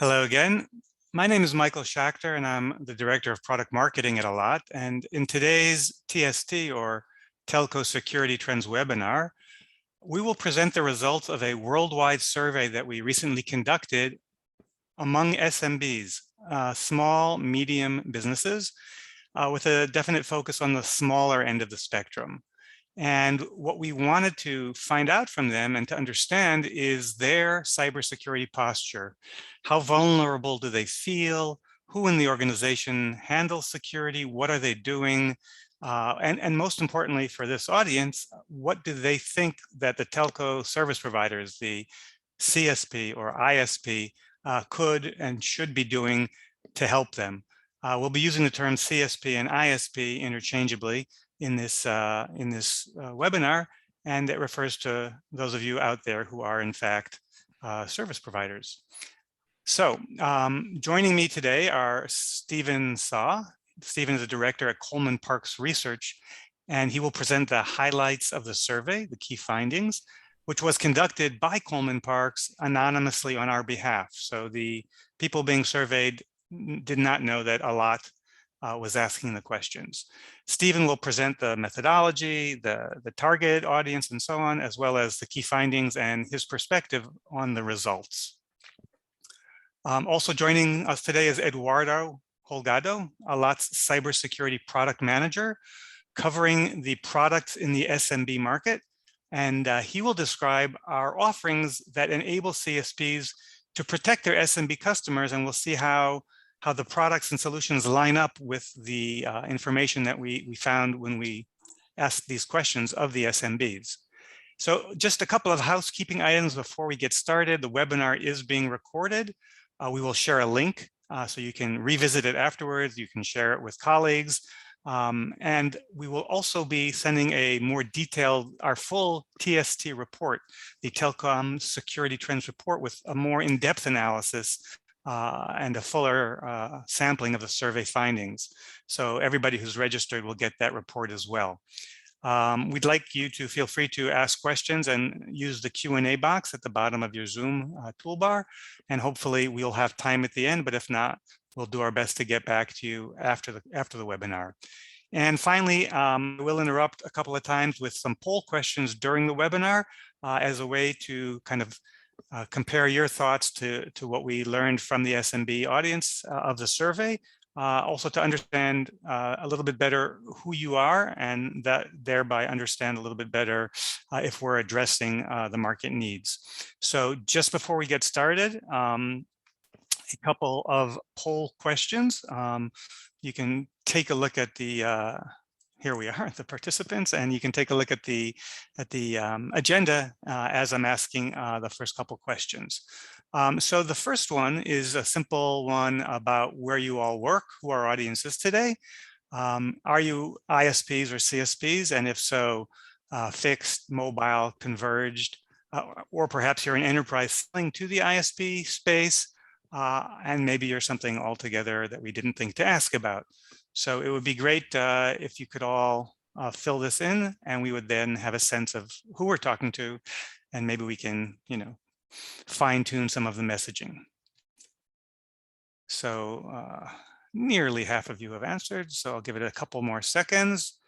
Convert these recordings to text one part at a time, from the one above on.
Hello again. My name is Michael Schachter, and I'm the Director of Product Marketing at Allot. And in today's TST, or Telco Security Trends webinar, we will present the results of a worldwide survey that we recently conducted among SMBs, small, medium businesses, with a definite focus on the smaller end of the spectrum. And what we wanted to find out from them and to understand is their cybersecurity posture. How vulnerable do they feel? Who in the organization handles security? What are they doing? And most importantly for this audience, what do they think that the telco service providers, the CSP or ISP, could and should be doing to help them? We'll be using the term CSP and ISP interchangeably in this webinar, and it refers to those of you out there who are in fact service providers. So joining me today are Stephen Saw. Stephen is a director at Coleman Parks Research, and he will present the highlights of the survey, the key findings, which was conducted by Coleman Parks anonymously on our behalf. So the people being surveyed did not know that Allot was asking the questions. Stephen will present the methodology, the target audience, and so on, as well as the key findings and his perspective on the results. Also joining us today is Eduardo Holgado, Allot's cybersecurity product manager, covering the products in the SMB market. And he will describe our offerings that enable CSPs to protect their SMB customers, and we'll see how the products and solutions line up with the information that we found when we asked these questions of the SMBs. So just a couple of housekeeping items before we get started. The webinar is being recorded. We will share a link so you can revisit it afterwards. You can share it with colleagues. And we will also be sending a more detailed, our full TST report, the Telecom Security Trends report, with a more in-depth analysis and a fuller sampling of the survey findings. So everybody who's registered will get that report as well. We'd like you to feel free to ask questions and use the Q&A box at the bottom of your Zoom toolbar. And hopefully we'll have time at the end, but if not, we'll do our best to get back to you after the webinar. And finally, we'll interrupt a couple of times with some poll questions during the webinar as a way to kind of compare your thoughts to what we learned from the SMB audience of the survey, also to understand a little bit better who you are, and that thereby understand a little bit better if we're addressing the market needs. So just before we get started, a couple of poll questions. You can take a look at the here we are, the participants, and you can take a look at the agenda as I'm asking the first couple questions. So the first one is a simple one about where you all work, who our audience is today. Are you ISPs or CSPs? And if so, fixed, mobile, converged, or perhaps you're an enterprise selling to the ISP space, and maybe you're something altogether that we didn't think to ask about. So it would be great if you could all fill this in, and we would then have a sense of who we're talking to, and maybe we can, fine tune some of the messaging. So nearly half of you have answered, so I'll give it a couple more seconds.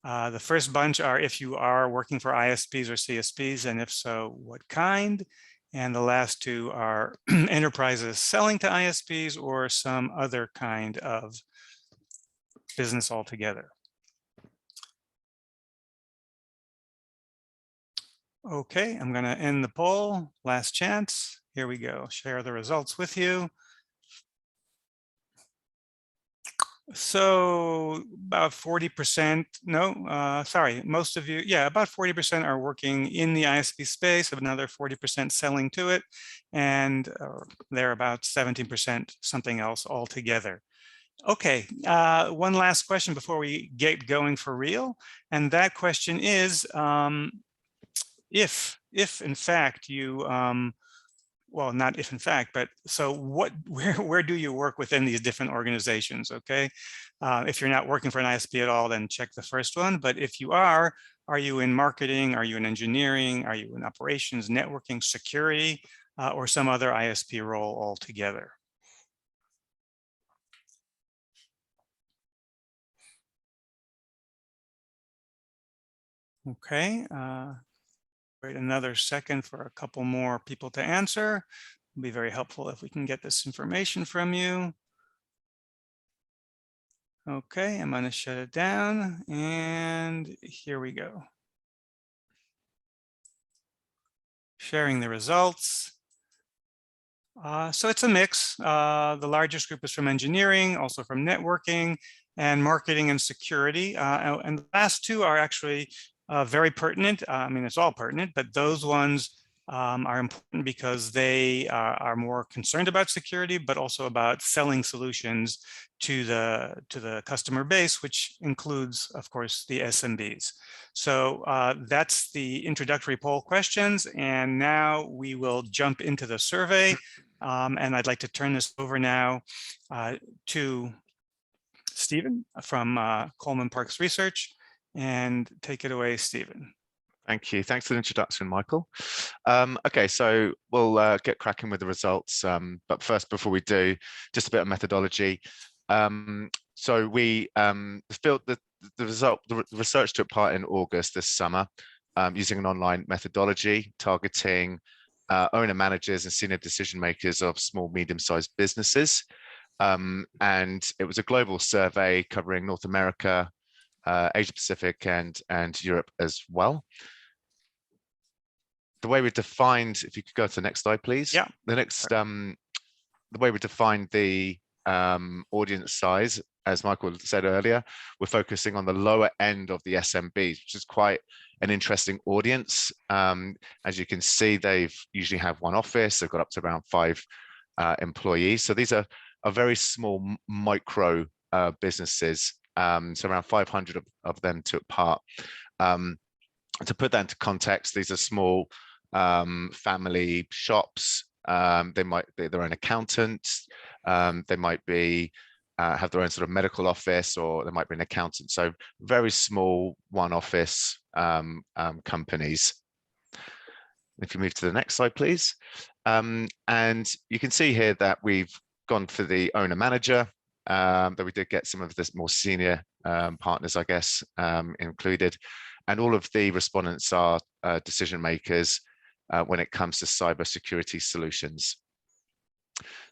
The first bunch are if you are working for ISPs or CSPs, and if so, what kind? And the last two are enterprises selling to ISPs or some other kind of business altogether. Okay, I'm going to end the poll. Last chance. Here we go. Share the results with you. So about 40%, most of you, yeah, about 40% are working in the ISP space, another 40% selling to it, and they're about 17% something else altogether. Okay, one last question before we get going for real, and that question is, if in fact you, well, not if in fact, but so where do you work within these different organizations, okay? If you're not working for an ISP at all, then check the first one. But if you are you in marketing? Are you in engineering? Are you in operations, networking, security? or some other ISP role altogether. Okay, wait another second for a couple more people to answer. It'll be very helpful if we can get this information from you. Okay, I'm going to shut it down, and here we go. Sharing the results. So it's a mix. The largest group is from engineering, also from networking, and marketing and security. And the last two are actually very pertinent. I mean, it's all pertinent, but those ones are important because they are more concerned about security, but also about selling solutions to the customer base, which includes, of course, the SMBs. So that's the introductory poll questions. And now we will jump into the survey. And I'd like to turn this over now to Stephen from Coleman Parks Research, and take it away, Stephen. Thank you. Thanks for the introduction, Michael. Okay, so we'll get cracking with the results. But first, before we do, just a bit of methodology. So we filled the research took part in August this summer using an online methodology targeting owner managers and senior decision makers of small, medium-sized businesses. And it was a global survey covering North America, Asia Pacific, and Europe as well. The way we defined, if you could go to the next slide, please. Yeah. The next, the way we defined the audience size, as Michael said earlier, we're focusing on the lower end of the SMBs, which is quite an interesting audience. As you can see, they've usually have one office. They've got up to around 5 employees. So these are very small micro businesses. So around 500 of them took part. To put that into context, these are small family shops. They might be their own accountants. They might be have their own sort of medical office, or they might be an accountant. So very small one-office companies. If you move to the next slide, please. And you can see here that we've gone for the owner manager, that we did get some of this more senior partners, I guess, included. And all of the respondents are decision makers when it comes to cybersecurity solutions.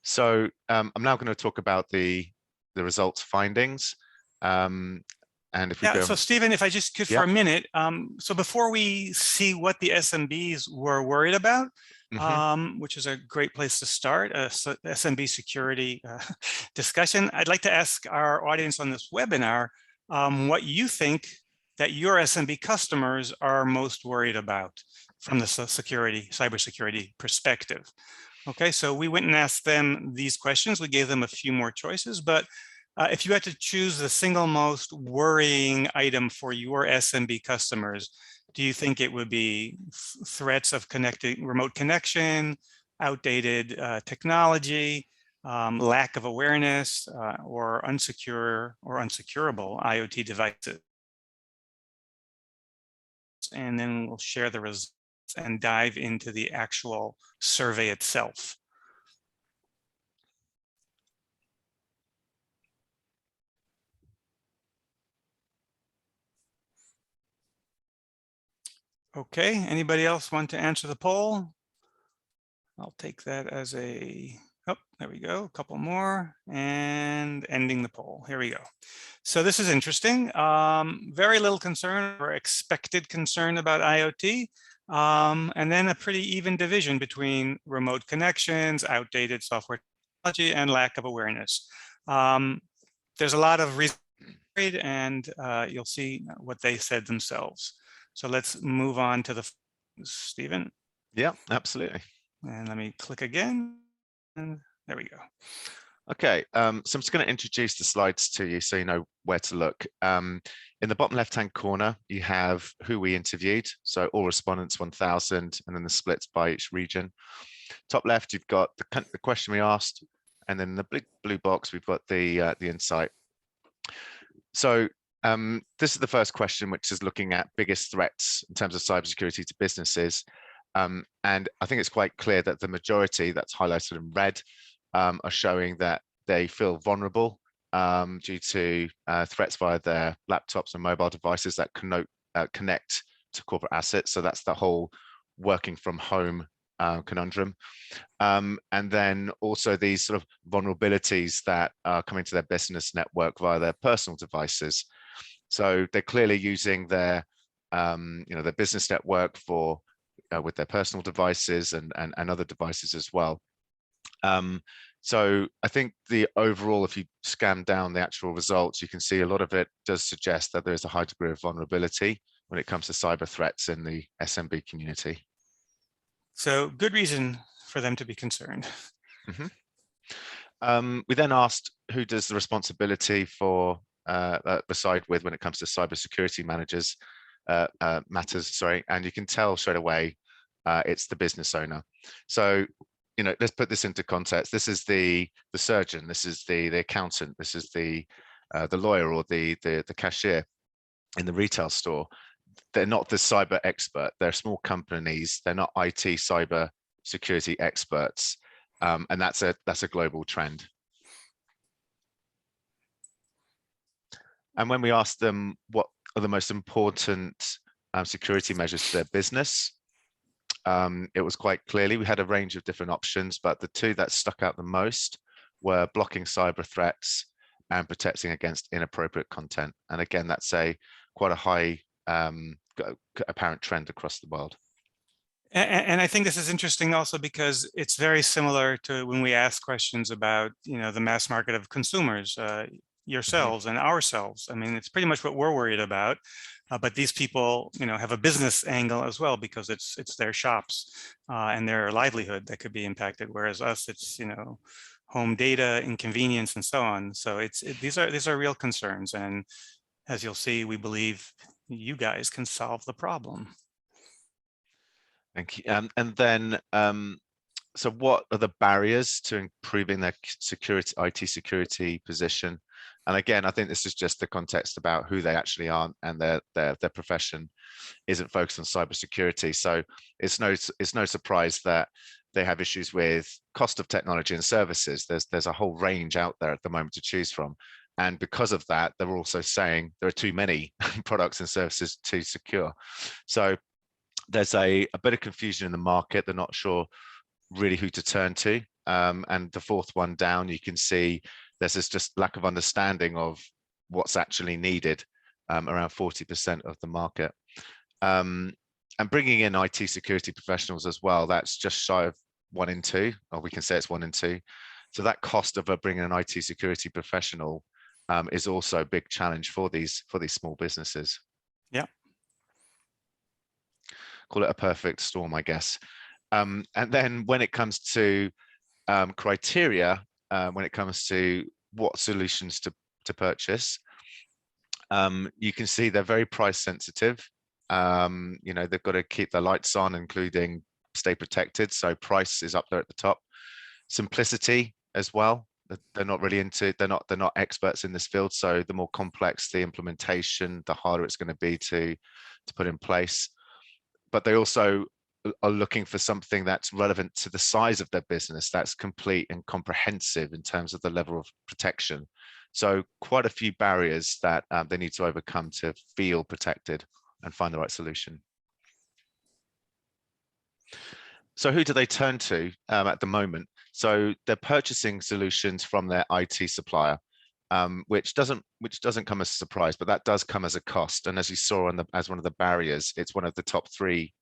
So I'm now going to talk about the results findings. And if we go, so Stephen, if I just could for a minute, so before we see what the SMBs were worried about, which is a great place to start, so SMB security discussion, I'd like to ask our audience on this webinar what you think that your SMB customers are most worried about from the cybersecurity perspective. Okay, so we went and asked them these questions. We gave them a few more choices, but if you had to choose the single most worrying item for your SMB customers, do you think it would be threats of remote connection, outdated technology, lack of awareness, or unsecure or unsecurable IoT devices? And then we'll share the results and dive into the actual survey itself. Okay, anybody else want to answer the poll? I'll take that as a, oh, there we go, a couple more, and ending the poll. Here we go. So this is interesting. Very little concern or expected concern about IoT. And then a pretty even division between remote connections, outdated software technology, and lack of awareness. There's a lot of reason, and you'll see what they said themselves. So let's move on to the, Stephen. Yeah, absolutely. And let me click again, and there we go. Okay, so I'm just going to introduce the slides to you so you know where to look. In the bottom left-hand corner, you have who we interviewed, so all respondents 1,000, and then the splits by each region. Top left, you've got the question we asked, and then in the blue box, we've got the insight. So this is the first question, which is looking at biggest threats in terms of cybersecurity to businesses. And I think it's quite clear that the majority that's highlighted in red are showing that they feel vulnerable due to threats via their laptops and mobile devices that connect to corporate assets. So that's the whole working from home conundrum. And then also these sort of vulnerabilities that are coming to their business network via their personal devices. So they're clearly using their their business network for with their personal devices and other devices as well. So I think the overall, if you scan down the actual results, you can see a lot of it does suggest that there is a high degree of vulnerability when it comes to cyber threats in the SMB community. So good reason for them to be concerned. We then asked who does the responsibility for reside with when it comes to cybersecurity matters, sorry, and you can tell straight away it's the business owner. So, let's put this into context. This is the surgeon, this is the accountant, this is the lawyer or the cashier in the retail store. They're not the cyber expert. They're small companies. They're not IT cyber security experts, and that's a global trend. And when we asked them what are the most important security measures to their business, it was quite clearly, we had a range of different options, but the two that stuck out the most were blocking cyber threats and protecting against inappropriate content. And again, that's quite a high apparent trend across the world. And I think this is interesting also because it's very similar to when we ask questions about, the mass market of consumers, yourselves and ourselves. I mean, it's pretty much what we're worried about. But these people, have a business angle as well because it's their shops and their livelihood that could be impacted. Whereas us, it's home data, inconvenience, and so on. So these are real concerns. And as you'll see, we believe you guys can solve the problem. Thank you. And then, so what are the barriers to improving their IT security position? And again, I think this is just the context about who they actually are, and their profession isn't focused on cybersecurity. So it's no surprise that they have issues with cost of technology and services. There's a whole range out there at the moment to choose from. And because of that, they're also saying there are too many products and services to secure. So there's a bit of confusion in the market. They're not sure really who to turn to. And the fourth one down, you can see there's this just lack of understanding of what's actually needed around 40% of the market. And bringing in IT security professionals as well, that's just shy of 1 in 2, or we can say it's 1 in 2. So that cost of bringing an IT security professional is also a big challenge for these small businesses. Yeah. Call it a perfect storm, I guess. And then when it comes to criteria, when it comes to what solutions to purchase, you can see they're very price sensitive. They've got to keep their lights on, including stay protected. So price is up there at the top. Simplicity as well. They're not really they're not experts in this field. So the more complex the implementation, the harder it's going to be to put in place. But they also are looking for something that's relevant to the size of their business, that's complete and comprehensive in terms of the level of protection. So quite a few barriers that they need to overcome to feel protected and find the right solution. So who do they turn to at the moment? So they're purchasing solutions from their IT supplier, which doesn't come as a surprise, but that does come as a cost. And as you saw as one of the barriers, it's one of the top 3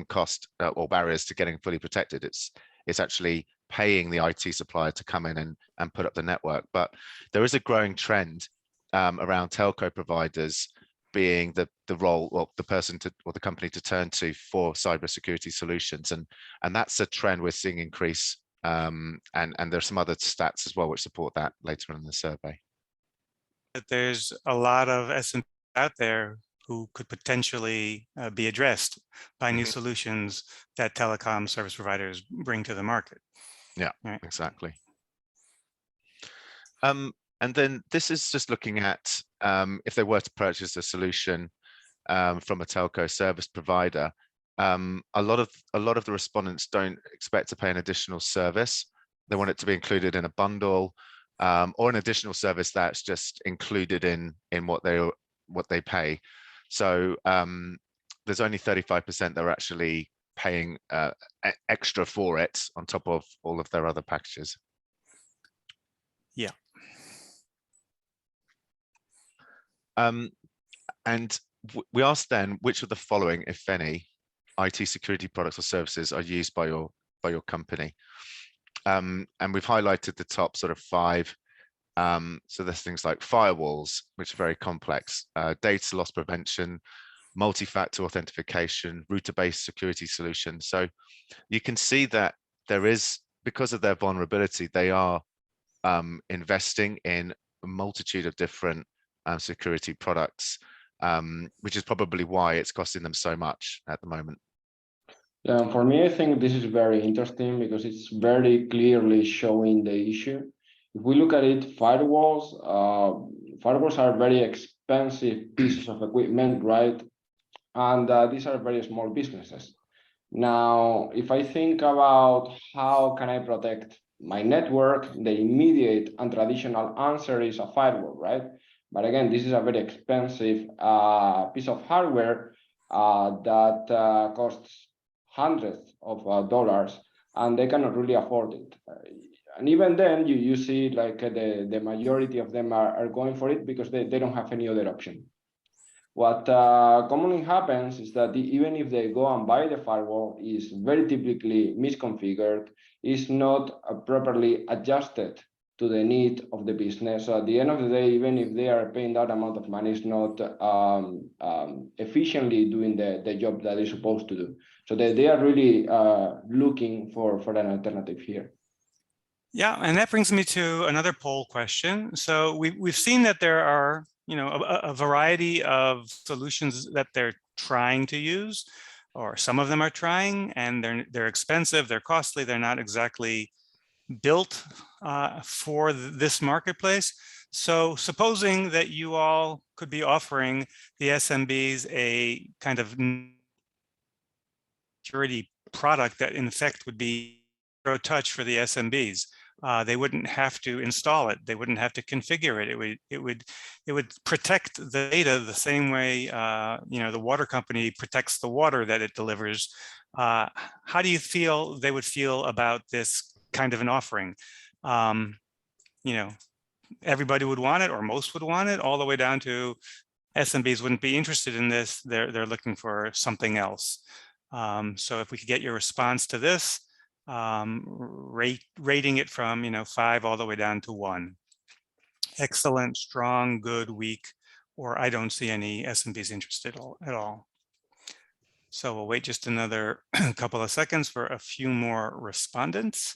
cost or barriers to getting fully protected. It's actually paying the IT supplier to come in and put up the network. But there is a growing trend around telco providers being the role or the person or the company to turn to for cybersecurity solutions, and that's a trend we're seeing increase. And there's some other stats as well which support that later on in the survey. There's a lot of SMBs out there who could potentially be addressed by new solutions that telecom service providers bring to the market. Yeah, right? Exactly. And then this is just looking at if they were to purchase a solution from a telco service provider, a lot of the respondents don't expect to pay an additional service. They want it to be included in a bundle, or an additional service that's just included in what they pay. So there's only 35% that are actually paying extra for it on top of all of their other packages. Yeah. And we asked then, which of the following, if any, IT security products or services are used by your company? And we've highlighted the top sort of 5. So there's things like firewalls, which are very complex, data loss prevention, multi-factor authentication, router-based security solutions. So you can see that there is, because of their vulnerability, they are investing in a multitude of different security products, which is probably why it's costing them so much at the moment. Yeah, for me, I think this is very interesting because it's very clearly showing the issue. If we look at it, firewalls are very expensive pieces of equipment, right? And these are very small businesses. Now, if I think about how can I protect my network, the immediate and traditional answer is a firewall, right? But again, this is a very expensive piece of hardware that costs hundreds of dollars, and they cannot really afford it. And even then, you see like the majority of them are going for it because they don't have any other option. What commonly happens is that even if they go and buy the firewall, is very typically misconfigured, is not properly adjusted to the need of the business. So at the end of the day, even if they are paying that amount of money, it's not efficiently doing the job that they're supposed to do. So they are really looking for an alternative here. Yeah, and that brings me to another poll question. So we've seen that there are, a variety of solutions that they're trying to use, or some of them are trying, and they're expensive, they're costly, they're not exactly built for this marketplace. So supposing that you all could be offering the SMBs a kind of security product that in effect would be zero touch for the SMBs. They wouldn't have to install it. They wouldn't have to configure it. It would protect the data the same way the water company protects the water that it delivers. How do you feel they would feel about this kind of an offering? Everybody would want it, or most would want it, all the way down to SMBs wouldn't be interested in this. They're looking for something else. So if we could get your response to this, rating it from 5 all the way down to 1. Excellent, strong, good, weak, or I don't see any SMBs interested at all. So we'll wait just another couple of seconds for a few more respondents.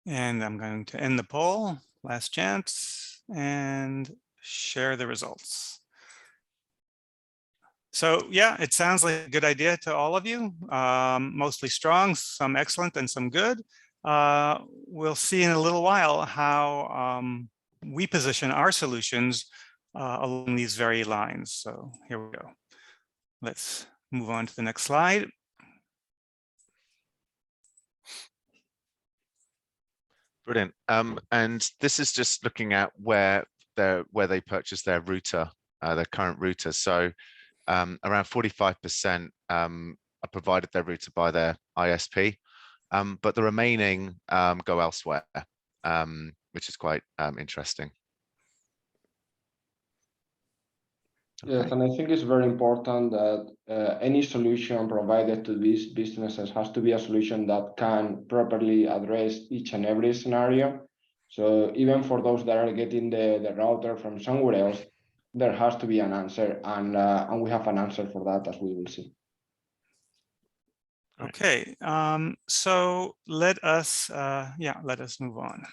And I'm going to end the poll, last chance, and share the results. So yeah, it sounds like a good idea to all of you. Mostly strong, some excellent, and some good. We'll see in a little while how we position our solutions along these very lines. So here we go. Let's move on to the next slide. Brilliant. And this is just looking at where they purchase their router, their current router. So around 45% are provided their router by their ISP, but the remaining go elsewhere, which is quite interesting. Yes, Okay. and I think it's very important that any solution provided to these businesses has to be a solution that can properly address each and every scenario. So even for those that are getting the router from somewhere else, there has to be an answer, and we have an answer for that, as we will see. Okay, so let us move on.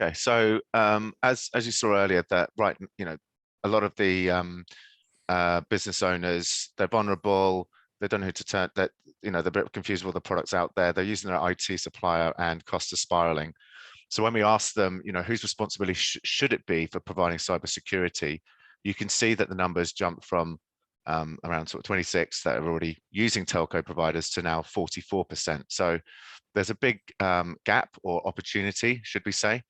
Okay, so as you saw earlier, that a lot of the business owners, they're vulnerable, they don't know who to turn, that they're a bit confused with all the products out there, they're using their IT supplier, and costs are spiraling. So when we ask them, whose responsibility should it be for providing cybersecurity, you can see that the numbers jump from around sort of 26 that are already using telco providers to now 44%. So there's a big gap or opportunity, should we say,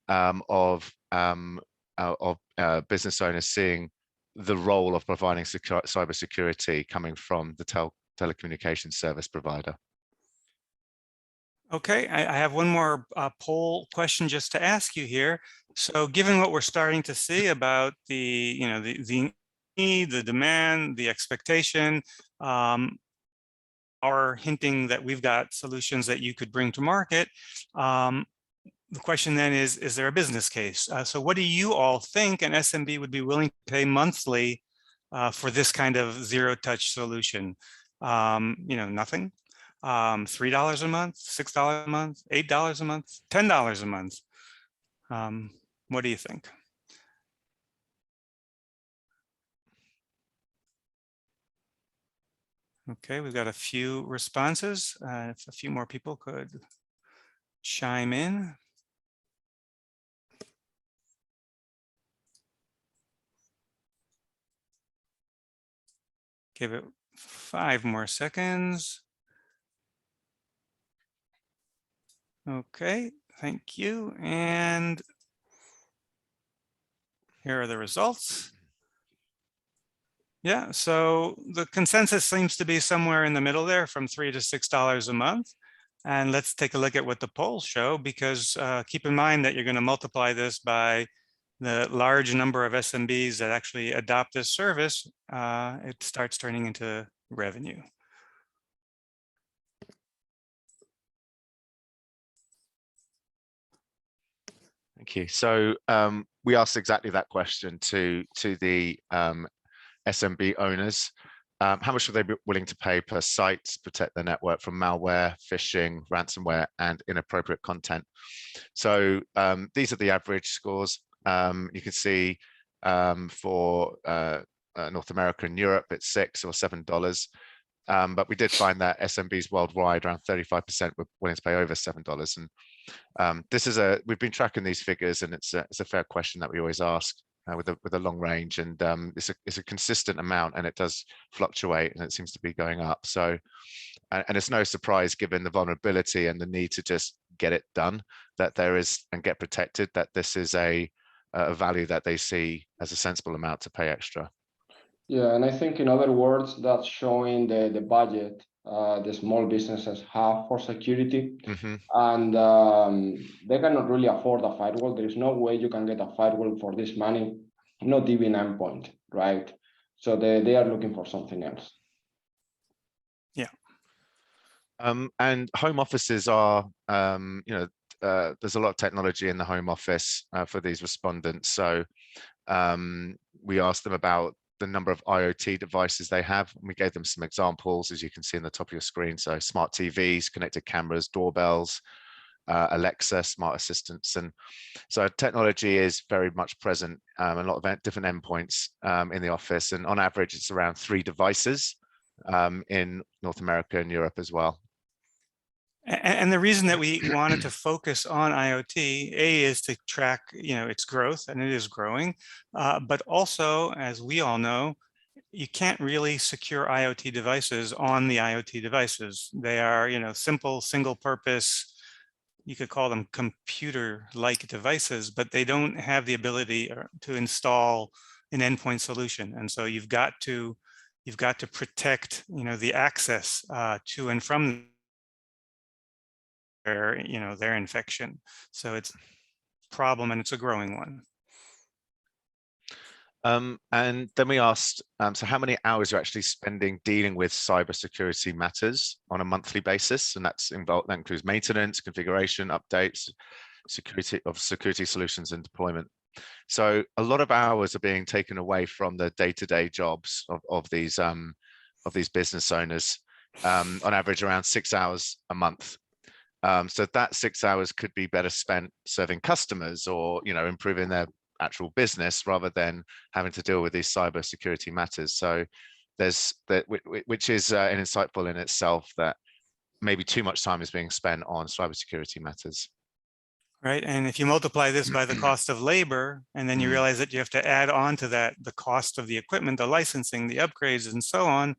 of business owners seeing the role of providing cybersecurity coming from the telecommunications service provider. Okay, I have one more poll question just to ask you here. So given what we're starting to see about the, the need, the demand, the expectation, are hinting that we've got solutions that you could bring to market. The question then is there a business case? So what do you all think an SMB would be willing to pay monthly for this kind of zero-touch solution? Nothing. $3 a month, $6 a month, $8 a month, $10 a month. What do you think? Okay, we've got a few responses. If a few more people could chime in. Give it 5 more seconds. Okay, thank you. And here are the results. Yeah, so the consensus seems to be somewhere in the middle there, from $3 to $6 a month. And let's take a look at what the polls show, because keep in mind that you're going to multiply this by the large number of SMBs that actually adopt this service. It starts turning into revenue. Thank you. So we asked exactly that question to the SMB owners. How much would they be willing to pay per site to protect their network from malware, phishing, ransomware, and inappropriate content? So these are the average scores. You can see for North America and Europe, it's $6 or $7. But we did find that SMBs worldwide, around 35% were willing to pay over $7. And this is we've been tracking these figures, and it's a fair question that we always ask with a long range, and it's a consistent amount, and it does fluctuate, and it seems to be going up. So, and it's no surprise, given the vulnerability and the need to just get it done, that there is, and get protected, that this is a value that they see as a sensible amount to pay extra. Yeah, and I think, in other words, that's showing the budget the small businesses have for security. Mm-hmm. And they cannot really afford a firewall. There is no way you can get a firewall for this money, not even endpoint, right? So they are looking for something else. Yeah. And home offices are, there's a lot of technology in the home office for these respondents. So we asked them about the number of IoT devices they have. And we gave them some examples, as you can see in the top of your screen. So smart TVs, connected cameras, doorbells, Alexa, smart assistants. And so technology is very much present, a lot of different endpoints in the office. And on average, it's around 3 devices in North America and Europe as well. And the reason that we wanted to focus on IoT, is to track, its growth, and it is growing. But also, as we all know, you can't really secure IoT devices on the IoT devices. They are, simple, single purpose. You could call them computer-like devices, but they don't have the ability to install an endpoint solution. And so you've got to protect, the access to and from their infection. So it's a problem, and it's a growing one. And then we asked, so how many hours are actually spending dealing with cybersecurity matters on a monthly basis? And that includes maintenance, configuration, updates, security solutions, and deployment. So a lot of hours are being taken away from the day-to-day jobs of these business owners, on average around 6 hours a month. So that 6 hours could be better spent serving customers or, improving their actual business, rather than having to deal with these cybersecurity matters. So there's that, which is an insightful in itself, that maybe too much time is being spent on cybersecurity matters. Right. And if you multiply this by the cost of labor, and then you realize that you have to add on to that the cost of the equipment, the licensing, the upgrades, and so on,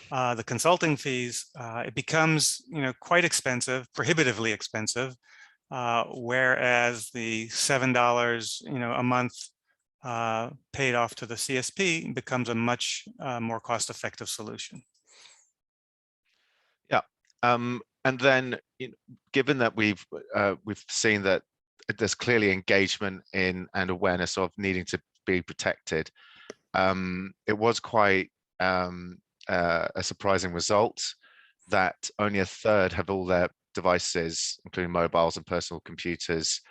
the consulting fees, it becomes, quite expensive, prohibitively expensive. Whereas the $7, a month paid off to the CSP becomes a much more cost-effective solution. Yeah. And then, given that we've seen that there's clearly engagement in and awareness of needing to be protected, it was quite a surprising result that only a third have all their devices, including mobiles and personal computers,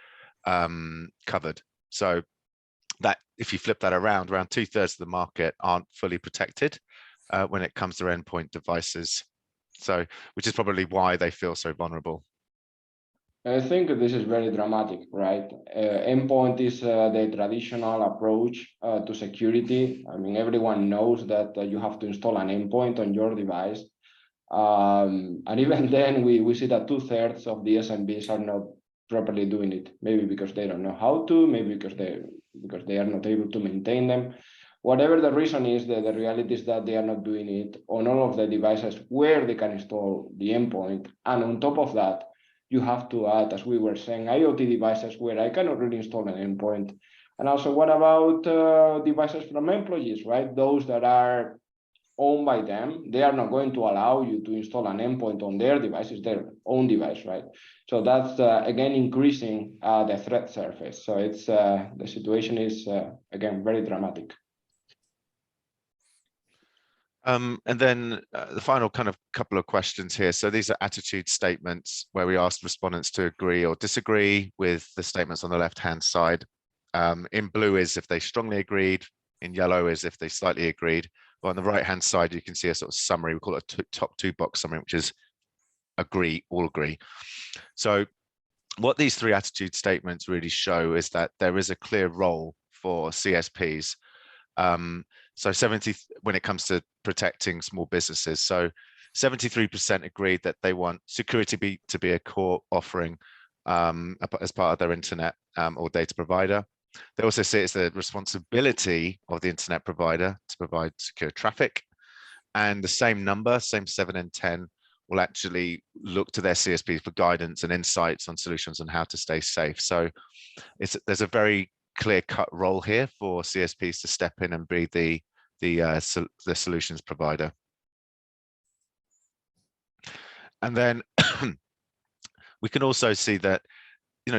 covered. So that, if you flip that around 2/3 of the market aren't fully protected when it comes to endpoint devices. So, which is probably why they feel so vulnerable. I think this is very dramatic, right? Endpoint is the traditional approach to security. I mean, everyone knows that you have to install an endpoint on your device. And even then, we see that 2/3 of the SMBs are not properly doing it. Maybe because they don't know how to, maybe because they are not able to maintain them. Whatever the reason is, the reality is that they are not doing it on all of the devices where they can install the endpoint. And on top of that, you have to add, as we were saying, IoT devices where I cannot really install an endpoint. And also, what about devices from employees, right? Those that are owned by them, they are not going to allow you to install an endpoint on their device. It's their own device, right? So that's, again, increasing the threat surface. So it's the situation is, again, very dramatic. And then the final kind of couple of questions here. So these are attitude statements where we asked respondents to agree or disagree with the statements on the left-hand side. In blue is if they strongly agreed. In yellow is if they slightly agreed. But on the right-hand side, you can see a sort of summary. We call it a top two box summary, which is agree, all agree. So what these three attitude statements really show is that there is a clear role for CSPs. So 70, when it comes to protecting small businesses, so 73% agreed that they want security to be a core offering as part of their internet or data provider. They also say it's the responsibility of the internet provider to provide secure traffic. And the same number, same 7 and 10, will actually look to their CSPs for guidance and insights on solutions on how to stay safe. So there's a very clear-cut role here for CSPs to step in and be the solutions provider. And then we can also see that,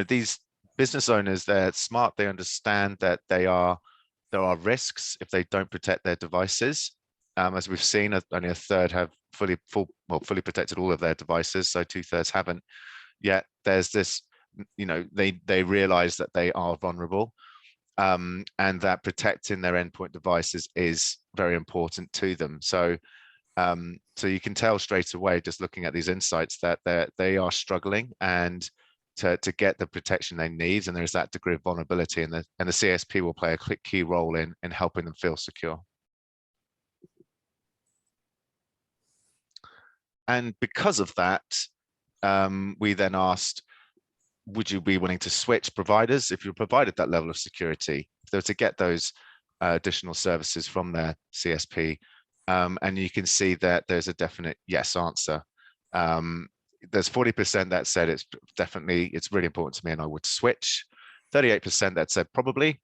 these business owners, they're smart. They understand that there are risks if they don't protect their devices. As we've seen, only a third have fully protected all of their devices, so 2/3 haven't. Yet there's this, they realize that they are vulnerable. And that protecting their endpoint devices is very important to them. So, so you can tell straight away, just looking at these insights, that they are struggling and to get the protection they need. And there's that degree of vulnerability, and the CSP will play a key role in helping them feel secure. And because of that, we then asked, would you be willing to switch providers if you provided that level of security, if they were to get those additional services from their CSP? And you can see that there's a definite yes answer. There's 40% that said it's really important to me and I would switch. 38% that said probably.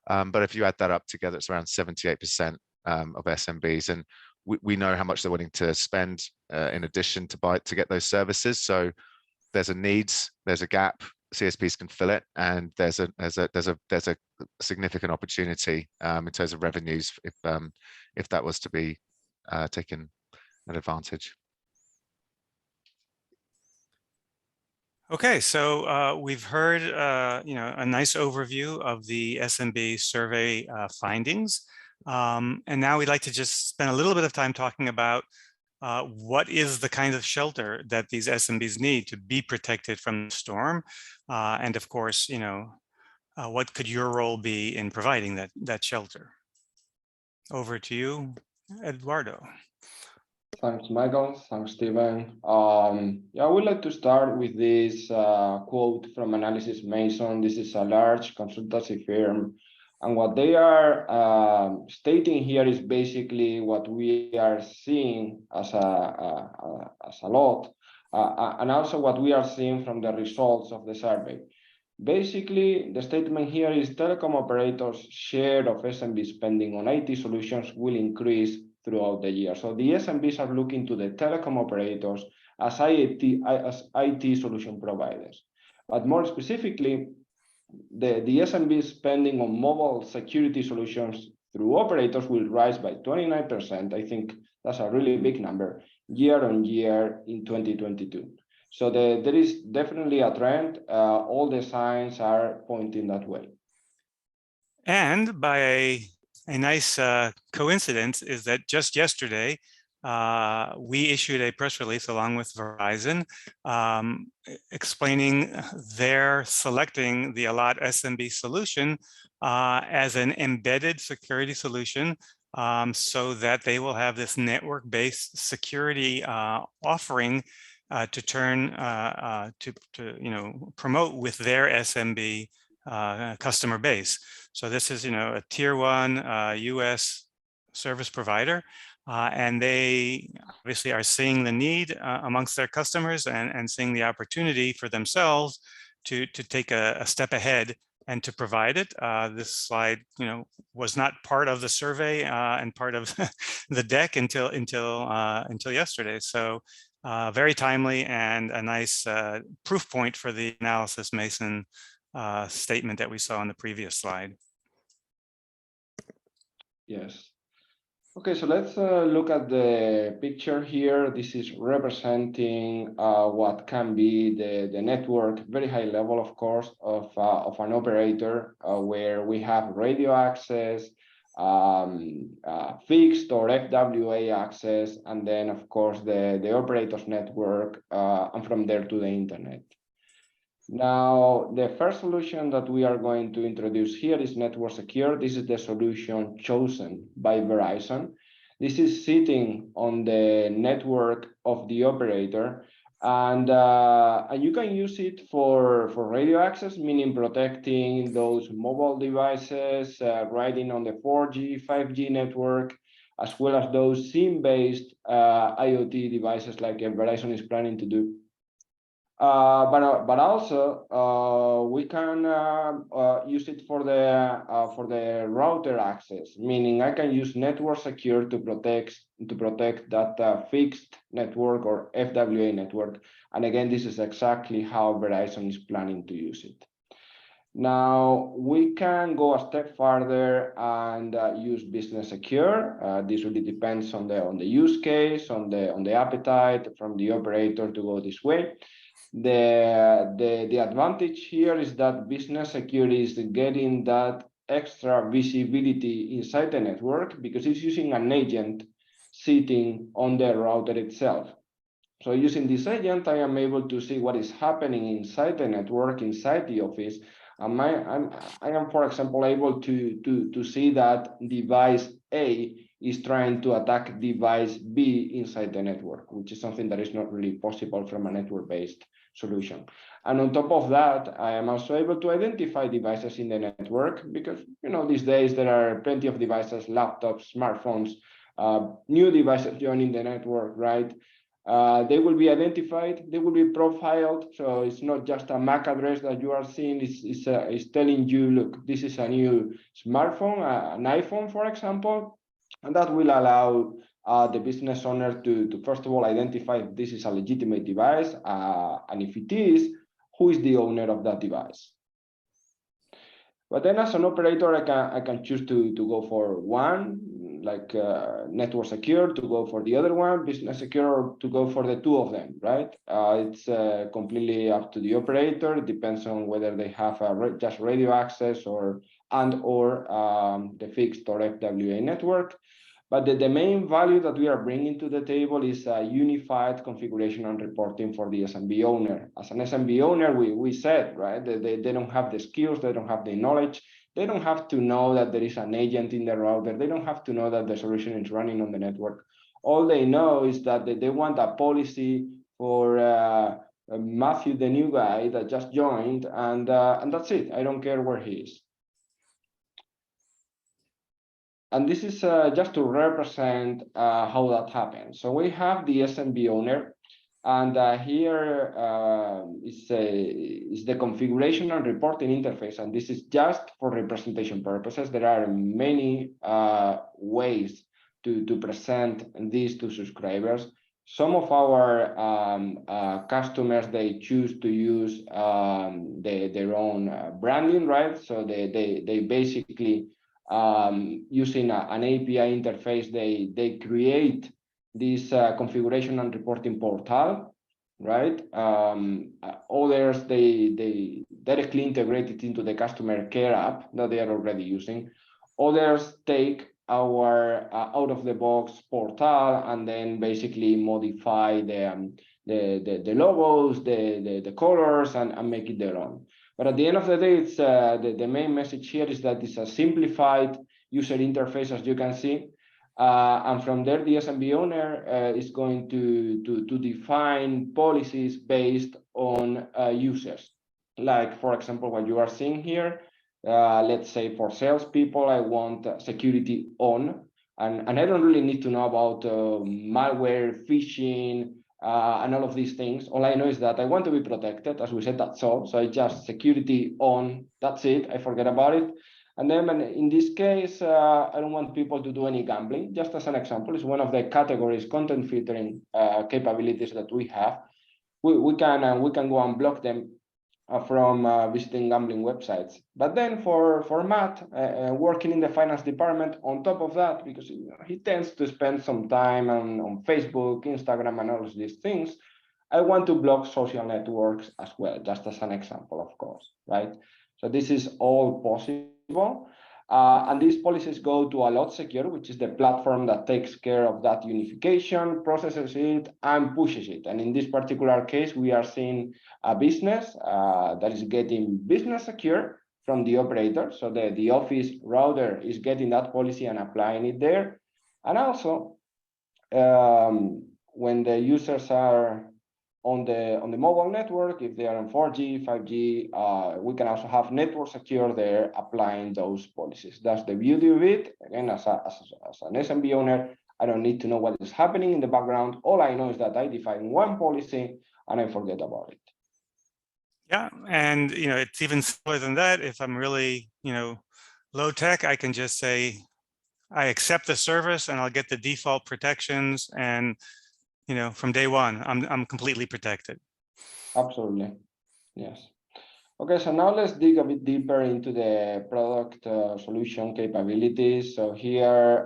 But if you add that up together, it's around 78% of SMBs. And we know how much they're willing to spend in addition to get those services. So there's a needs, there's a gap, CSPs can fill it, and there's a significant opportunity in terms of revenues if that was to be taken an advantage. Okay, so we've heard a nice overview of the SMB survey findings, and now we'd like to just spend a little bit of time talking about what is the kind of shelter that these SMBs need to be protected from the storm, and of course, what could your role be in providing that shelter? Over to you, Eduardo. Thanks, Michael. Thanks, Stephen. Yeah, I would like to start with this quote from Analysis Mason. This is a large consultancy firm. And what they are stating here is basically what we are seeing as a lot, and also what we are seeing from the results of the survey. Basically, the statement here is telecom operators' share of SMB spending on IT solutions will increase throughout the year. So the SMBs are looking to the telecom operators as IT solution providers. But more specifically, the SMB spending on mobile security solutions through operators will rise by 29%. I think that's a really big number year on year in 2022. So there is definitely a trend. All the signs are pointing that way. And by a nice coincidence is that just yesterday, we issued a press release along with Verizon explaining their selecting the Allot SMB solution as an embedded security solution so that they will have this network-based security offering to turn to promote with their SMB customer base. So this is a tier 1 US service provider, and they obviously are seeing the need amongst their customers and seeing the opportunity for themselves to take a step ahead and to provide it. This slide was not part of the survey and part of the deck until yesterday. So very timely and a nice proof point for the Analysis Mason statement that we saw on the previous slide. Yes. Okay, so let's look at the picture here. This is representing what can be the network, very high level, of course, of an operator where we have radio access, fixed or FWA access, and then, of course, the operator's network, and from there to the internet. Now, the first solution that we are going to introduce here is Network Secure. This is the solution chosen by Verizon. This is sitting on the network of the operator, and you can use it for radio access, meaning protecting those mobile devices riding on the 4G, 5G network, as well as those SIM-based IoT devices like Verizon is planning to do. But also we can use it for the router access, meaning I can use Network Secure to protect that fixed network or FWA network. And again, this is exactly how Verizon is planning to use it. Now we can go a step further and use Business Secure. This really depends on the use case, on the appetite from the operator to go this way. The advantage here is that Business Security is getting that extra visibility inside the network because it's using an agent sitting on the router itself. So using this agent, I am able to see what is happening inside the network, inside the office. And I am, for example, able to see that device A is trying to attack device B inside the network, which is something that is not really possible from a network-based solution. And on top of that, I am also able to identify devices in the network because, these days there are plenty of devices, laptops, smartphones, new devices joining the network, right? They will be identified, they will be profiled. So it's not just a MAC address that you are seeing, it's telling you, look, this is a new smartphone, an iPhone, for example, and that will allow the business owner to first of all identify if this is a legitimate device, and if it is, who is the owner of that device. But then as an operator, I can choose to go for one, like Network Secure, to go for the other one, Business Secure, or to go for the two of them, right? It's completely up to the operator. It depends on whether they have just radio access or the fixed or FWA network. But the main value that we are bringing to the table is a unified configuration and reporting for the SMB owner. As an SMB owner, we said, right, they don't have the skills, they don't have the knowledge, they don't have to know that there is an agent in the router, they don't have to know that the solution is running on the network. All they know is that they want a policy for Matthew, the new guy that just joined, and that's it. I don't care where he is. And this is just to represent how that happens. So we have the SMB owner, and here is the configuration and reporting interface. And this is just for representation purposes. There are many ways to present this to subscribers. Some of our customers, they choose to use their own branding, right? So they basically using an API interface, they create this configuration and reporting portal, right? Others, they directly integrate it into the customer care app that they are already using. Others take our out-of-the-box portal and then basically modify the logos, the colors, and make it their own. But at the end of the day, it's the main message here is that it's a simplified user interface, as you can see. And from there, the SMB owner is going to define policies based on users. Like, for example, what you are seeing here, let's say for salespeople, I want security on. And I don't really need to know about malware, phishing, and all of these things. All I know is that I want to be protected, as we said, that's all. So I just security on, that's it, I forget about it. And then in this case, I don't want people to do any gambling. Just as an example, it's one of the categories, content filtering capabilities that we have. We can go and block them from visiting gambling websites. But then for Matt, working in the finance department, on top of that, because he tends to spend some time on Facebook, Instagram, and all of these things, I want to block social networks as well, just as an example, of course, right? So this is all possible. And these policies go to Allot Secure, which is the platform that takes care of that unification, processes it, and pushes it. And in this particular case, we are seeing a business that is getting business secure from the operator. So the office router is getting that policy and applying it there. And also, when the users are on the mobile network, if they are on 4G, 5G, we can also have network secure there applying those policies. That's the beauty of it. Again, as an SMB owner, I don't need to know what is happening in the background. All I know is that I define one policy and I forget about it. Yeah, and it's even simpler than that. If I'm really low tech, I can just say I accept the service and I'll get the default protections, and from day one, I'm completely protected. Absolutely, yes. Okay, so now let's dig a bit deeper into the product solution capabilities. So here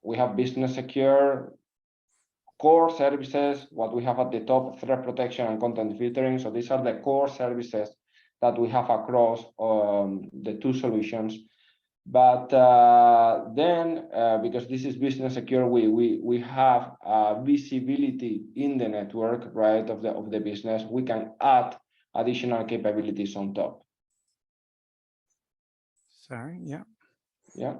we have business secure, core services, what we have at the top, threat protection and content filtering. So these are the core services that we have across the two solutions. But then, because this is business secure, we have visibility in the network, right, of the business. We can add additional capabilities on top. Sorry, yeah. Yeah.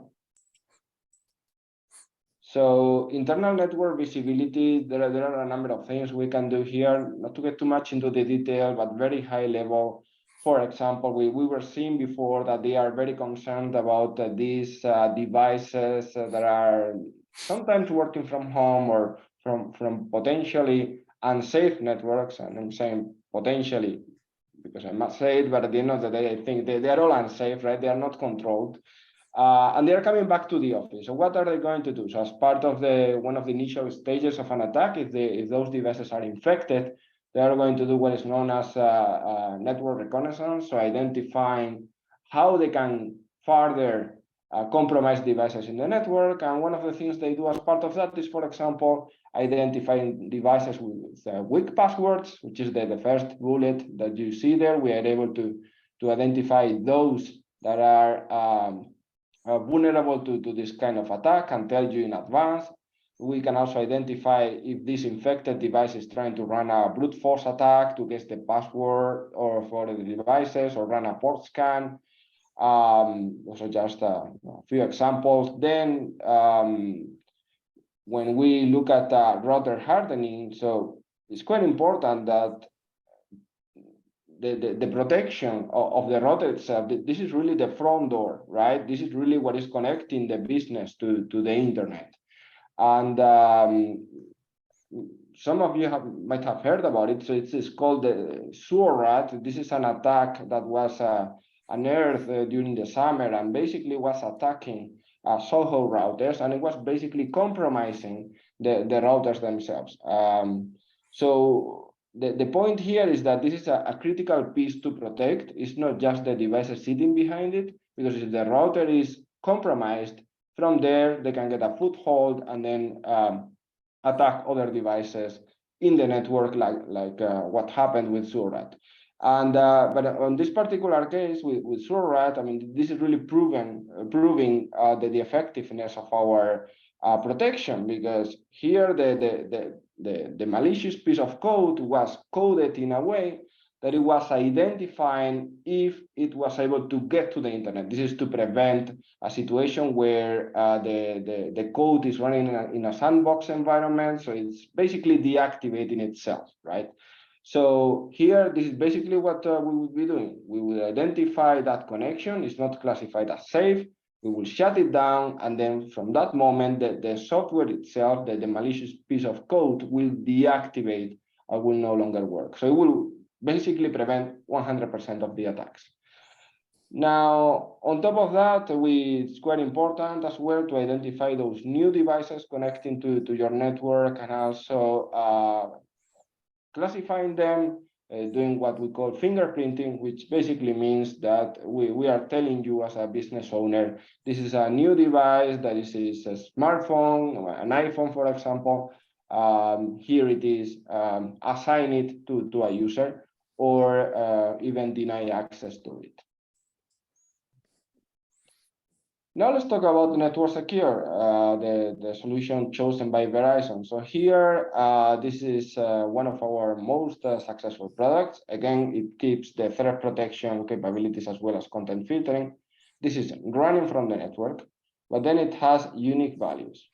So internal network visibility, there are a number of things we can do here, not to get too much into the detail, but very high level. For example, we were seeing before that they are very concerned about these devices that are sometimes working from home or from potentially unsafe networks. And I'm saying potentially because I must say it, but at the end of the day, I think they are all unsafe, right? They are not controlled. And they are coming back to the office. So what are they going to do? So as part of one of the initial stages of an attack, if those devices are infected, they are going to do what is known as network reconnaissance, so identifying how they can further compromise devices in the network. And one of the things they do as part of that is, for example, identifying devices with weak passwords, which is the first bullet that you see there. We are able to identify those that are vulnerable to this kind of attack and tell you in advance. We can also identify if this infected device is trying to run a brute force attack to guess the password or for the devices, or run a port scan. Also just a few examples. Then when we look at router hardening, so it's quite important that the protection of the router itself, this is really the front door, right? This is really what is connecting the business to the internet. And some of you might have heard about it. So it's called the sewer rat. This is an attack that was unearthed during the summer and basically was attacking Soho routers, and it was basically compromising the routers themselves. So the point here is that this is a critical piece to protect. It's not just the devices sitting behind it, because if the router is compromised, from there they can get a foothold and then attack other devices in the network, like what happened with Surat. And but on this particular case with Surat, I mean, this is really proving the effectiveness of our protection, because here the malicious piece of code was coded in a way that it was identifying if it was able to get to the internet. This is to prevent a situation where the code is running in a sandbox environment, so it's basically deactivating itself, right? So here, this is basically what we will be doing. We will identify that connection. It's not classified as safe. We will shut it down, and then from that moment, the software itself, the malicious piece of code, will deactivate or will no longer work. So it will basically prevent 100% of the attacks. Now, on top of that, it's quite important as well to identify those new devices connecting to your network, and also classifying them, doing what we call fingerprinting, which basically means that we are telling you as a business owner, this is a new device, that is a smartphone, an iPhone, for example. Here it is, assign it to a user, or even deny access to it. Now let's talk about Network Secure, the solution chosen by Verizon. So here, this is one of our most successful products. Again, it keeps the threat protection capabilities as well as content filtering. This is running from the network, but then it has unique values.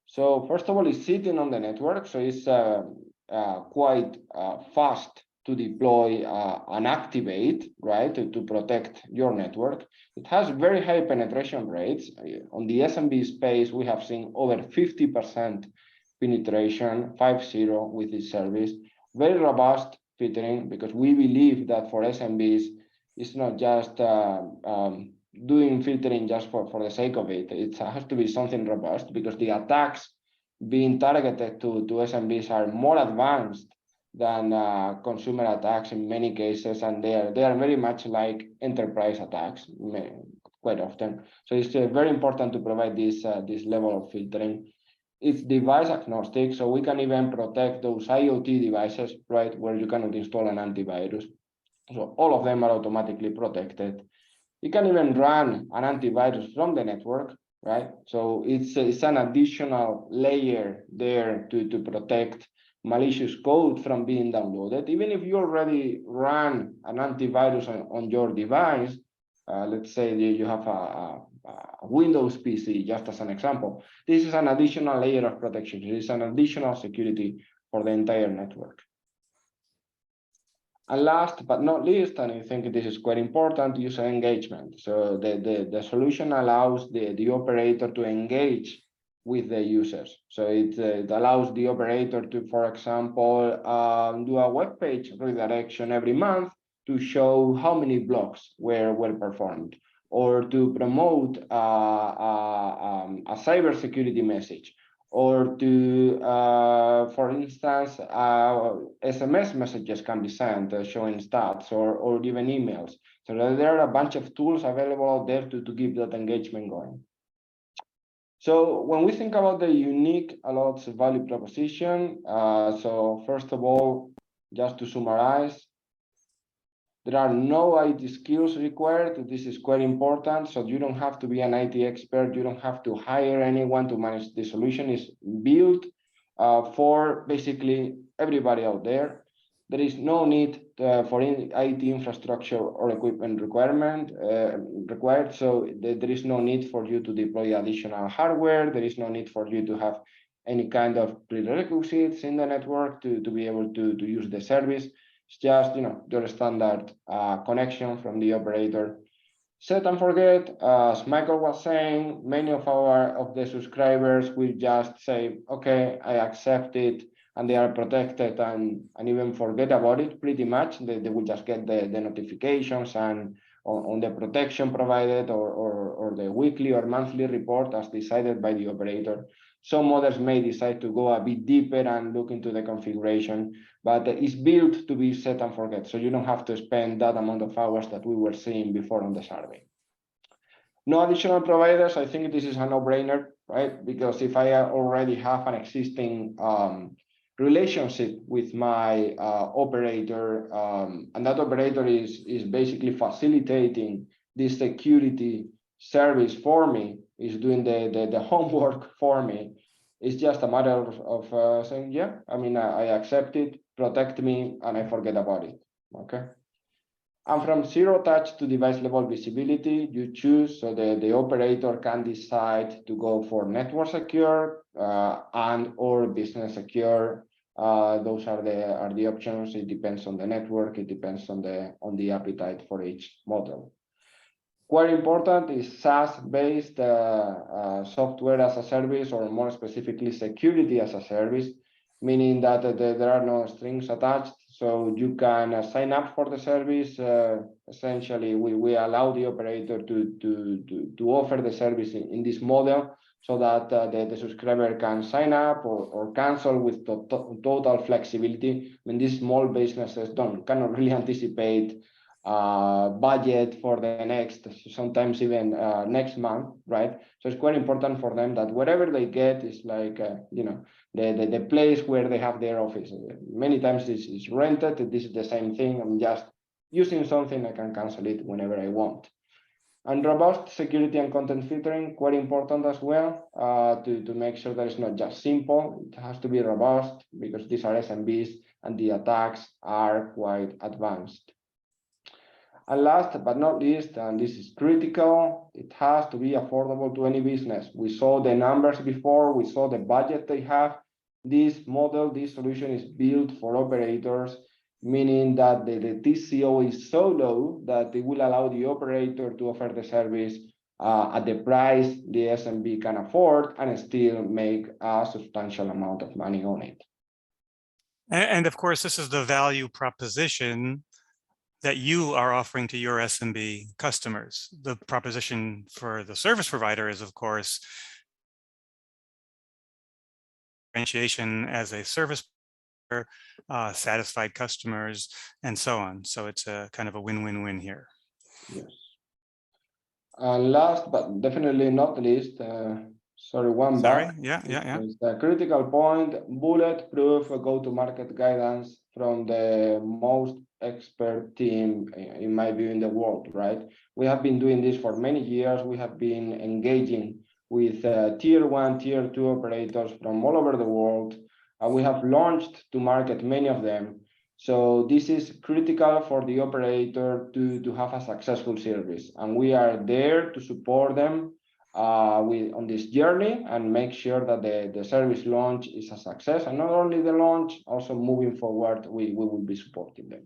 So first of all, it's sitting on the network, so it's quite fast to deploy and activate, right, to protect your network. It has very high penetration rates. On the SMB space, we have seen over 50% penetration, 50, with this service. Very robust filtering, because we believe that for SMBs, it's not just doing filtering just for the sake of it. It has to be something robust, because the attacks being targeted to SMBs are more advanced than consumer attacks in many cases, and they are very much like enterprise attacks quite often. So it's very important to provide this level of filtering. It's device agnostic, so we can even protect those IoT devices, right, where you cannot install an antivirus. So all of them are automatically protected. You can even run an antivirus from the network, right? So it's an additional layer there to protect malicious code from being downloaded. Even if you already run an antivirus on your device, let's say you have a Windows PC, just as an example, this is an additional layer of protection. This is an additional security for the entire network. And last but not least, and I think this is quite important, user engagement. So the solution allows the operator to engage with the users. So it allows the operator to, for example, do a web page redirection every month to show how many blocks were performed, or to promote a cybersecurity message, or to, for instance, SMS messages can be sent showing stats, or even emails. So there are a bunch of tools available out there to keep that engagement going. So when we think about the unique Allot's value proposition, so first of all, just to summarize, there are no IT skills required. This is quite important. So you don't have to be an IT expert. You don't have to hire anyone to manage the solution. It's built for basically everybody out there. there is no need for any IT infrastructure or equipment required. So there is no need for you to deploy additional hardware. There is no need for you to have any kind of prerequisites in the network to be able to use the service. It's just, your standard connection from the operator. Set and forget, as Michael was saying, many of the subscribers will just say, okay, I accept it, and they are protected and even forget about it pretty much. They will just get the notifications and on the protection provided or the weekly or monthly report as decided by the operator. Some others may decide to go a bit deeper and look into the configuration, but it's built to be set and forget. So you don't have to spend that amount of hours that we were seeing before on the survey. No additional providers. I think this is a no-brainer, right? Because if I already have an existing relationship with my operator, and that operator is basically facilitating this security service for me, is doing the homework for me. It's just a matter of saying, yeah, I accept it, protect me, and I forget about it, okay? And from zero touch to device level visibility, you choose, so the operator can decide to go for network secure and or business secure. Those are the options. It depends on the network. It depends on the appetite for each model. Quite important is SaaS-based software as a service, or more specifically, security as a service, meaning that there are no strings attached. So you can sign up for the service. Essentially, we allow the operator to offer the service in this model, so that the subscriber can sign up or cancel with total flexibility. These small businesses cannot really anticipate budget for the next, sometimes even next month, right? So it's quite important for them that whatever they get is like, the place where they have their office. Many times this is rented. This is the same thing. I'm just using something, I can cancel it whenever I want. And robust security and content filtering, quite important as well, to make sure that it's not just simple. It has to be robust, because these are SMBs and the attacks are quite advanced. And last but not least, and this is critical, it has to be affordable to any business. We saw the numbers before, we saw the budget they have. This model, this solution is built for operators, meaning that the TCO is so low that it will allow the operator to offer the service at the price the SMB can afford and still make a substantial amount of money on it. And of course, this is the value proposition that you are offering to your SMB customers. The proposition for the service provider is, of course, differentiation as a service provider, satisfied customers, and so on. So it's a kind of a win-win-win here. Yes. Last but definitely not least, back. Yeah. The critical point: bulletproof go-to-market guidance from the most expert team, in my view, in the world, right? We have been doing this for many years. We have been engaging with tier 1, tier 2 operators from all over the world. We have launched to market many of them. So this is critical for the operator to have a successful service. And we are there to support them on this journey and make sure that the service launch is a success. And not only the launch, also moving forward, we will be supporting them.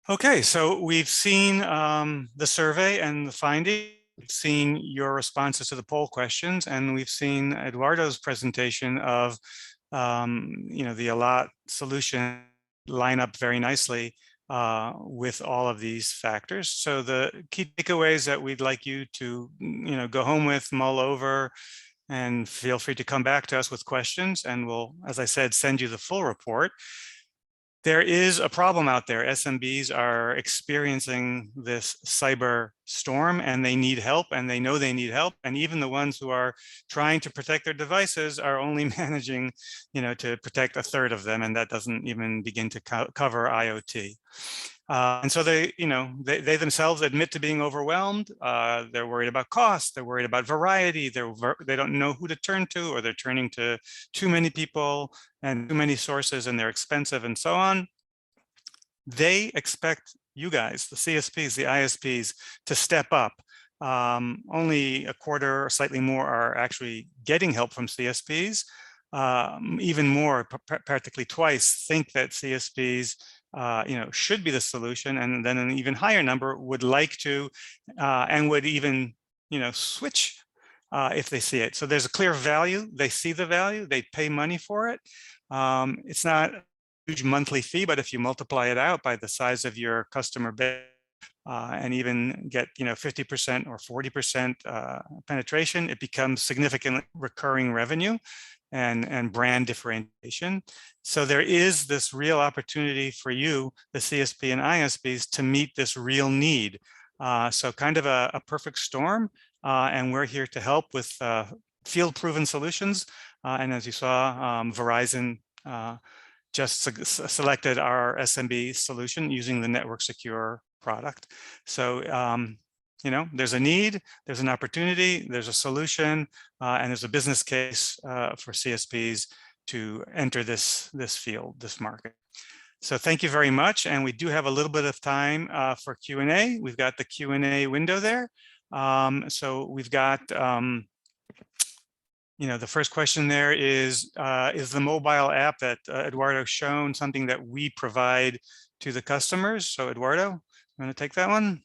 Okay, so we've seen the survey and the findings. We've seen your responses to the poll questions, and we've seen Eduardo's presentation of the Allot solution line up very nicely with all of these factors. So the key takeaways that we'd like you to go home with, mull over, and feel free to come back to us with questions, and we'll, as I said, send you the full report. There is a problem out there. SMBs are experiencing this cyber storm, and they need help, and they know they need help. And even the ones who are trying to protect their devices are only managing, to protect a third of them, and that doesn't even begin to cover IoT. And so they, they themselves admit to being overwhelmed. They're worried about cost. They're worried about variety. They don't know who to turn to, or they're turning to too many people and too many sources, and they're expensive and so on. They expect you guys, the CSPs, the ISPs, to step up. Only a quarter or slightly more are actually getting help from CSPs. Even more, practically twice, think that CSPs should be the solution, and then an even higher number would like to and would even switch if they see it. So there's a clear value. They see the value. They pay money for it. It's not a huge monthly fee, but if you multiply it out by the size of your customer base and even get 50% or 40% penetration, it becomes significant recurring revenue and brand differentiation. So there is this real opportunity for you, the CSP and ISPs, to meet this real need. So kind of a perfect storm, and we're here to help with field-proven solutions. And as you saw, Verizon just selected our SMB solution using the Network Secure product. So there's a need, there's an opportunity, there's a solution, and there's a business case for CSPs to enter this field, this market. So thank you very much. And we do have a little bit of time for Q&A. We've got the Q&A window there. So we've got, the first question there is the mobile app that Eduardo's shown something that we provide to the customers? So Eduardo, you want to take that one?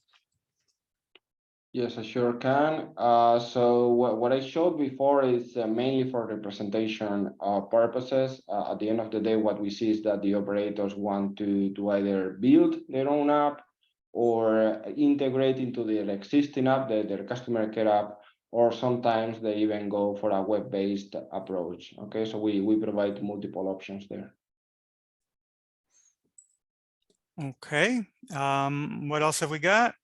Yes, I sure can. So what I showed before is mainly for representation purposes. At the end of the day, what we see is that the operators want to either build their own app or integrate into their existing app, their customer care app, or sometimes they even go for a web-based approach. Okay, so we provide multiple options there. Okay, what else have we got?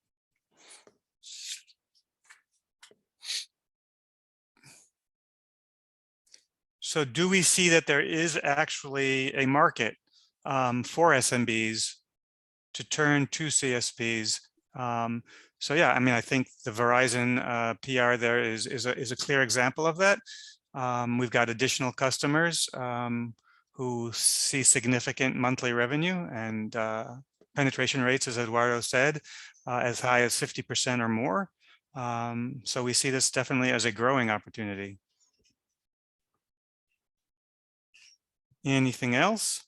So do we see that there is actually a market for SMBs to turn to CSPs? So yeah, I mean, I think the Verizon PR there is a clear example of that. We've got additional customers who see significant monthly revenue and penetration rates, as Eduardo said, as high as 50% or more. So we see this definitely as a growing opportunity. Anything else?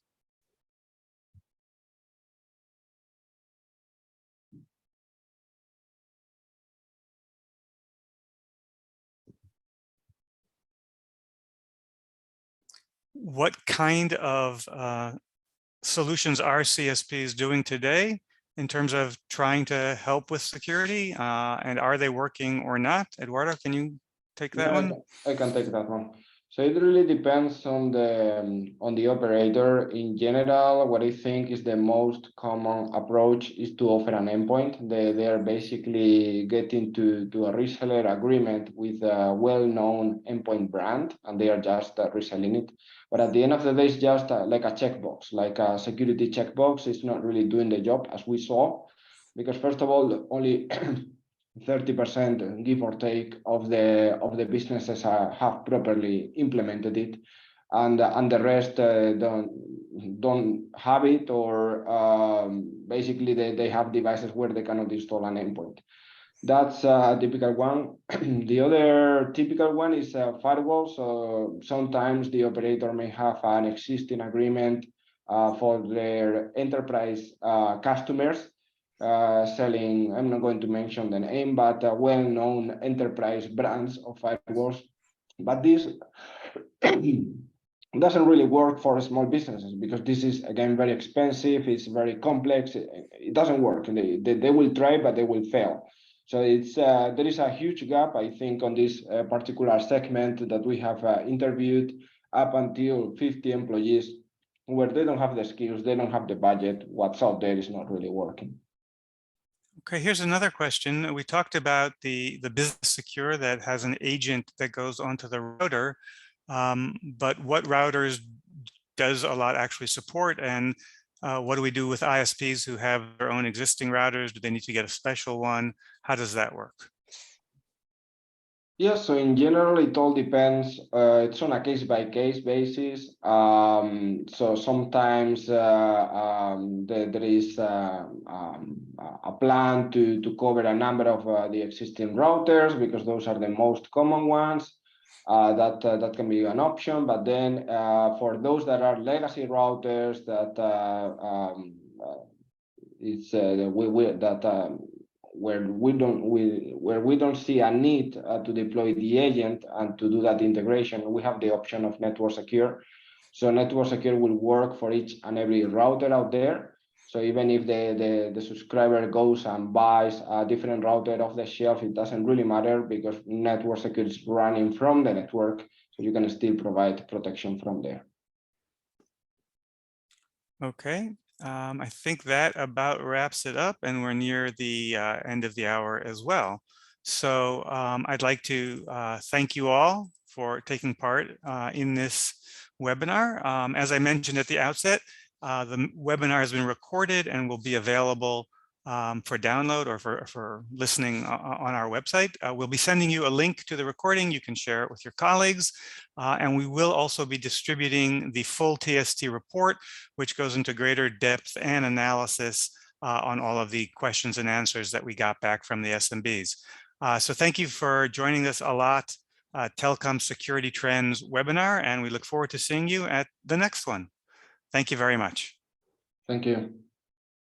What kind of solutions are CSPs doing today in terms of trying to help with security? And are they working or not? Eduardo, can you take that one? I can take that one. So it really depends on the operator. In general, what I think is the most common approach is to offer an endpoint. They are basically getting to a reseller agreement with a well-known endpoint brand, and they are just reselling it. But at the end of the day, it's just like a checkbox, like a security checkbox. It's not really doing the job, as we saw, because first of all, only 30%, give or take, of the businesses have properly implemented it, and the rest don't have it, or basically they have devices where they cannot install an endpoint. That's a typical one. The other typical one is firewall. So sometimes the operator may have an existing agreement for their enterprise customers, selling, I'm not going to mention the name, but well-known enterprise brands of firewalls. But this doesn't really work for small businesses, because this is, again, very expensive. It's very complex. It doesn't work. They will try, but they will fail. So it's there is a huge gap, I think, on this particular segment that we have interviewed up until 50 employees, where they don't have the skills, they don't have the budget. What's out there is not really working. Okay, here's another question. We talked about the business secure that has an agent that goes onto the router, but what routers does a lot actually support? And What do we do with ISPs who have their own existing routers? Do they need to get a special one? How does that work? Yeah, so in general, it all depends. It's on a case-by-case basis. So sometimes there is a plan to cover a number of the existing routers because those are the most common ones. That can be an option. But then for those that are legacy routers, that where we don't see a need to deploy the agent and to do that integration, we have the option of Network Secure. So Network Secure will work for each and every router out there. So even if the subscriber goes and buys a different router off the shelf, it doesn't really matter because Network Secure is running from the network, so you can still provide protection from there. Okay. I think that about wraps it up, and we're near the end of the hour as well. So I'd like to thank you all for taking part in this webinar. As I mentioned at the outset, the webinar has been recorded and will be available for download or for listening on our website. We'll be sending you a link to the recording. You can share it with your colleagues. And we will also be distributing the full TST report, which goes into greater depth and analysis on all of the questions and answers that we got back from the SMBs. So thank you for joining us a lot. Telecom Security Trends webinar, and we look forward to seeing you at the next one. Thank you very much. Thank you.